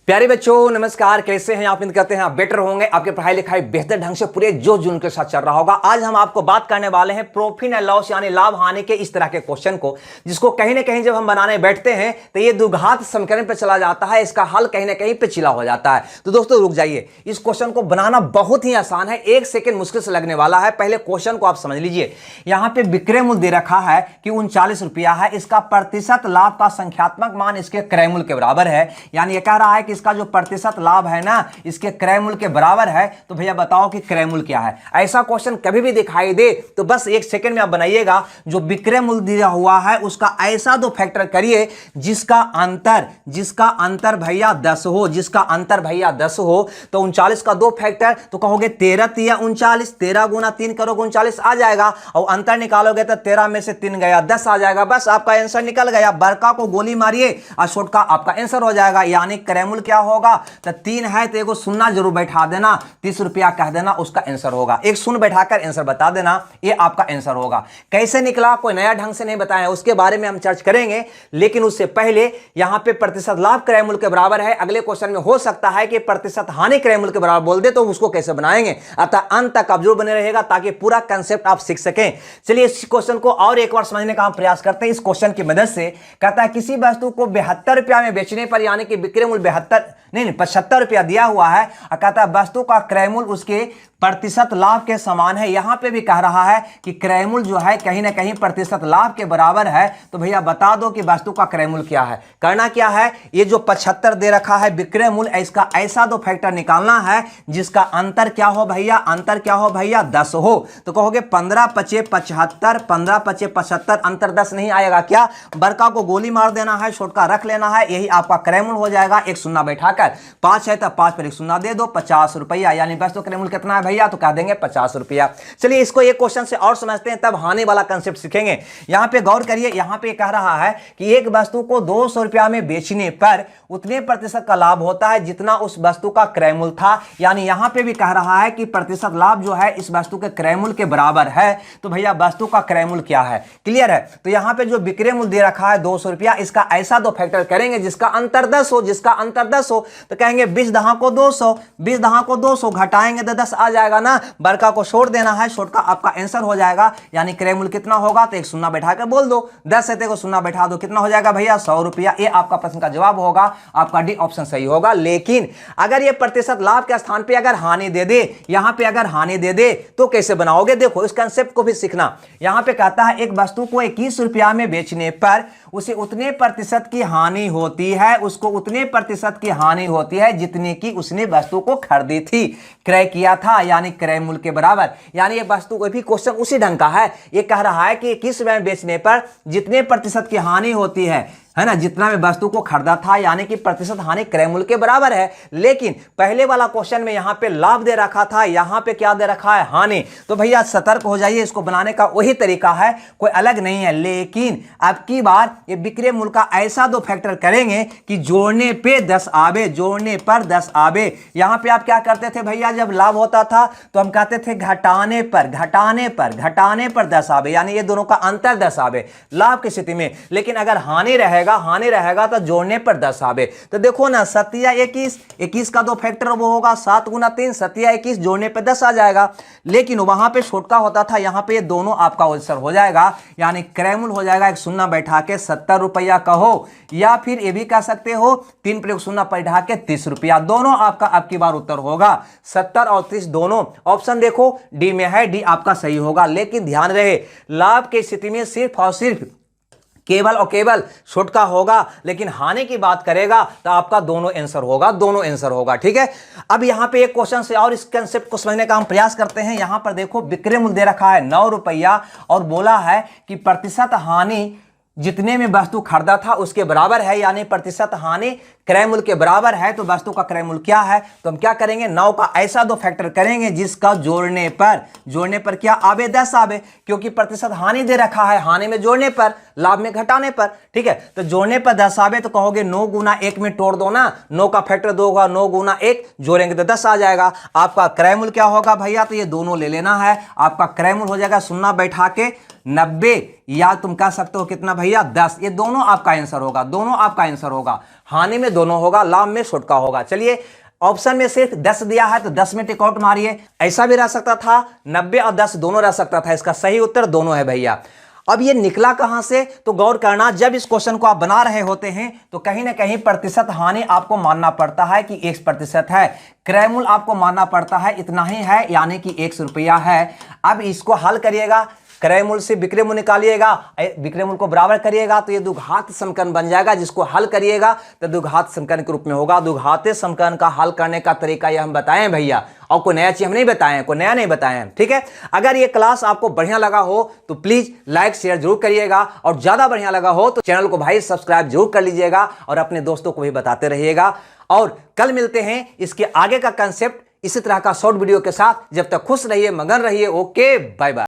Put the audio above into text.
प्यारे बच्चों नमस्कार, कैसे हैं आप? उम्मीद करते हैं आप बेटर होंगे। आपके पढ़ाई लिखाई बेहतर ढंग से पूरे जोश जुनून के साथ चल रहा होगा। आज हम आपको बात करने वाले हैं प्रॉफिट एंड लॉस यानी लाभ हानि के इस तरह के क्वेश्चन को, जिसको कहीं ना कहीं जब हम बनाने बैठते हैं तो ये द्विघात समीकरण पे चला जाता है, इसका हल कहीं ना कहीं पेचीदा हो जाता है। तो दोस्तों रुक जाइए, इस क्वेश्चन को बनाना बहुत ही आसान है, 1 सेकेंड मुश्किल से लगने वाला है। पहले क्वेश्चन को आप समझ लीजिए। यहां पर विक्रय मूल्य दे रखा है कि 39 रुपया है, इसका प्रतिशत लाभ का संख्यात्मक मान इसके क्रय मूल्य के बराबर है। यानी यह कह रहा है कि इसका जो प्रतिशत लाभ है ना इसके क्रय मूल्य के बराबर है। तो भैया बताओ कि क्रय मूल्य क्या है। ऐसा क्वेश्चन कभी भी दिखाई दे तो बस 1 सेकंड में आप बनाइएगा। जो विक्रय मूल्य दिया हुआ है उसका ऐसा दो फैक्टर करिए जिसका अंतर भैया 10 हो, जिसका अंतर भैया 10 हो। तो 39 का 2 फैक्टर तो कहोगे 13 तिया 39, 13 गुना 3 करोगे 39 आ जाएगा। और अंतर निकालोगे तो 13 में से 3 गया 10 आ जाएगा। बस आपका आंसर निकल गया। बड़का को गोली मारिए और छोटका आपका आंसर हो जाएगा। यानी क्रय मूल्य क्या होगा? तो 3 है तो एगो शून्य जरूर बैठा देना, 30 रुपया कह देना, उसका आंसर होगा। एक शून्य बैठाकर आंसर बता देना, ये आपका आंसर होगा। कैसे निकला कोई नया ढंग से नहीं बताया, उसके बारे में हम चर्च करेंगे। लेकिन उससे पहले यहां पे प्रतिशत लाभ क्रय मूल्य के बराबर है। अगले क्वेश्चन में हो सकता है कि प्रतिशत हानि क्रय मूल्य के बराबर बोल दे, तो उसको कैसे बनाएंगे। अतः अंत तक आप जरूर बने रहेगा ताकि पूरा कंसेप्ट आप सीख सकें। चलिए इस क्वेश्चन को और एक बार समझने का हम प्रयास करते हैं। इस क्वेश्चन की मदद से कहता है किसी वस्तु को 72 रुपया में बेचने पर, यानी कि विक्रय मूल्य 75 रुपया दिया हुआ है, और कहता है वस्तु का क्रय मूल्य उसके प्रतिशत लाभ के समान है। यहां पे भी कह रहा है कि क्रय मूल्य जो है कहीं ना कहीं प्रतिशत लाभ के बराबर है। तो भैया बता दो कि वस्तु का क्रय मूल्य क्या है। करना क्या है, ये जो 75 दे रखा है विक्रय मूल्य, इसका ऐसा दो फैक्टर निकालना है जिसका अंतर क्या हो भैया, अंतर क्या हो भैया 10 हो। तो कहोगे 15 पचे 75, 15 पचे 75, अंतर 10 नहीं आएगा क्या? बड़का को गोली मार देना है, छोटका रख लेना है, यही आपका क्रय मूल्य हो जाएगा। एक शून्य बैठाकर 5 है तो 5 पर एक शून्य दे दो, 50 रुपया। यानी वस्तु क्रय मूल्य कितना है भैया? तो कह देंगे 50 रुपया। चलिए इसको एक क्वेश्चन से और समझते हैं, तब हानि वाला कंसेप्ट सीखेंगे। यहां पे गौर करिए, यहां पे कह रहा है कि एक वस्तु को 200 रुपया में बेचने पर उतने प्रतिशत का लाभ होता है जितना उस वस्तु का क्रय मूल्य था। यानी यहां पे भी कह रहा है कि प्रतिशत लाभ जो है इस वस्तु के क्रय मूल्य के बराबर है। तो भैया वस्तु का क्रय मूल्य क्या है? क्लियर है। तो यहां पे जो विक्रय मूल्य दे रखा है 200 रुपया, इसका ऐसा दो फैक्टर करेंगे जिसका अंतर 10 हो, जिसका अंतर 10 हो। तो कहेंगे 20 दहा को 200, 20 दहा को 200 घटाएंगे तो 10 आ जाएगा ना। बड़का को छोड़ देना है, छोटका आपका आंसर हो जाएगा। यानी क्रय मूल्य कितना होगा? तो एक शून्य बैठाकर बोल दो, 10 है तो शून्य बैठा दो, कितना हो जाएगा भैया? 100 रुपया। ये आपका प्रश्न का जवाब होगा, आपका डी ऑप्शन सही होगा। लेकिन अगर ये प्रतिशत लाभ के स्थान पे अगर हानि दे दे, यहां पे अगर हानि दे दे तो कैसे बनाओगे? देखो इस कंसेप्ट को भी सीखना। यहां पे कहता है एक वस्तु को 21 रुपया में बेचने पर उसे उतने प्रतिशत की हानि होती है, उसको उतने प्रतिशत की हानि होती है जितने की उसने वस्तु को खरीदी थी, क्रय किया था, यानी क्रय मूल्य के बराबर। यानी ये वस्तु को भी क्वेश्चन उसी ढंग का है। ये कह रहा है कि 21 रुपये में बेचने पर जितने प्रतिशत की हानि होती है ना, जितना में वस्तु को खरीदा था, यानी कि प्रतिशत हानि क्रय मूल्य के बराबर है। लेकिन पहले वाला क्वेश्चन में यहां पे लाभ दे रखा था, यहां पे क्या दे रखा है? हानि। तो भैया सतर्क हो जाइए, इसको बनाने का वही तरीका है, कोई अलग नहीं है। लेकिन अब की बार ये विक्रय मूल्य का ऐसा दो फैक्टर करेंगे कि जोड़ने पे 10 आवे, जोड़ने पर 10 आवे। यहां पे आप क्या करते थे भैया? जब लाभ होता था तो हम कहते थे घटाने पर 10 आवे, यानी ये दोनों का अंतर 10 आवे लाभ की स्थिति में। लेकिन अगर हानि रहेगा तो जोड़ने पर 10 आवे। तो देखो ना, 7 या 21, 21 का दो फैक्टर वो होगा 7 गुना 3, 7 या 21, जोड़ने पर 10 आ जाएगा। लेकिन वहां पे छोटका होता था, यहां पे ये दोनों आपका आंसर हो जाएगा। यानी क्रय मूल्य हो जाएगा एक शून्य बैठा के 70 रुपया कहो, या फिर ये भी कह सकते हो 3 पर एक शून्य बैठा के 30 रुपया। दोनों आपका अब की बार उत्तर होगा 70 और 30 दोनों। ऑप्शन देखो डी में है, डी आपका सही होगा। लेकिन ध्यान रहे, लाभ की स्थिति में सिर्फ और सिर्फ केवल और केवल छोटका होगा, लेकिन हानि की बात करेगा तो आपका दोनों आंसर होगा। ठीक है। अब यहां पे एक क्वेश्चन से और इस कंसेप्ट को समझने का हम प्रयास करते हैं। यहां पर देखो विक्रय मूल्य दे रखा है 9 रुपया और बोला है कि प्रतिशत हानि जितने में वस्तु खरीदा था उसके बराबर है, यानी प्रतिशत हानि क्रय मूल्य के बराबर है। तो वस्तु का क्रय मूल्य क्या है? तो हम क्या करेंगे? 9 का ऐसा दो फैक्टर करेंगे जिसका जोड़ने पर क्या आवे? 10 आवे, क्योंकि प्रतिशत हानि दे रखा है, हानि में जोड़ने पर, लाभ में घटाने पर। ठीक है। तो जोड़ने पर 10 आवे तो कहोगे 9 गुना 1 में तोड़ दो ना, 9 का फैक्टर 2 होगा, 9 गुना 1 जोड़ेंगे तो 10 आ जाएगा। आपका क्रय मूल्य क्या होगा भैया? तो ये दोनों ले लेना है। आपका क्रय मूल्य हो जाएगा शून्य बैठा के 90 या तुम कह सकते हो कितना भैया 10, ये दोनों आपका आंसर होगा, दोनों आपका आंसर होगा। हानि में दोनों होगा, लाभ में छोटका होगा। चलिए ऑप्शन में सिर्फ 10 दिया है तो 10 में टिक आउट मारिए। ऐसा भी रह सकता था, 90 और 10 दोनों रह सकता था। इसका सही उत्तर दोनों है भैया। अब ये निकला कहां से, तो गौर करना, जब इस क्वेश्चन को आप बना रहे होते हैं तो कहीं ना कहीं प्रतिशत हानि आपको मानना पड़ता है कि 1% है, क्रयमूल्य आपको मानना पड़ता है इतना ही है, यानी कि 100 रुपया है। अब इसको हल करिएगा, क्रय मूल्य से विक्रय मूल्य निकालिएगा, विक्रय मूल्य को बराबर करिएगा तो ये द्विघात समीकरण बन जाएगा, जिसको हल करिएगा तो द्विघात समीकरण के रूप में होगा। द्विघातीय समीकरण का हल करने का तरीका ये हम बताएं भैया, और कोई नया चीज हम नहीं बताएं, कोई नया नहीं बताएं, ठीक है। अगर ये क्लास आपको बढ़िया लगा हो तो प्लीज लाइक शेयर जरूर करिएगा, और ज्यादा बढ़िया लगा हो तो चैनल को भाई सब्सक्राइब जरूर कर लीजिएगा और अपने दोस्तों को भी बताते रहिएगा। और कल मिलते हैं इसके आगे का कंसेप्ट इसी तरह का शॉर्ट वीडियो के साथ। जब तक खुश रहिए, मगन रहिए। Okay, bye bye.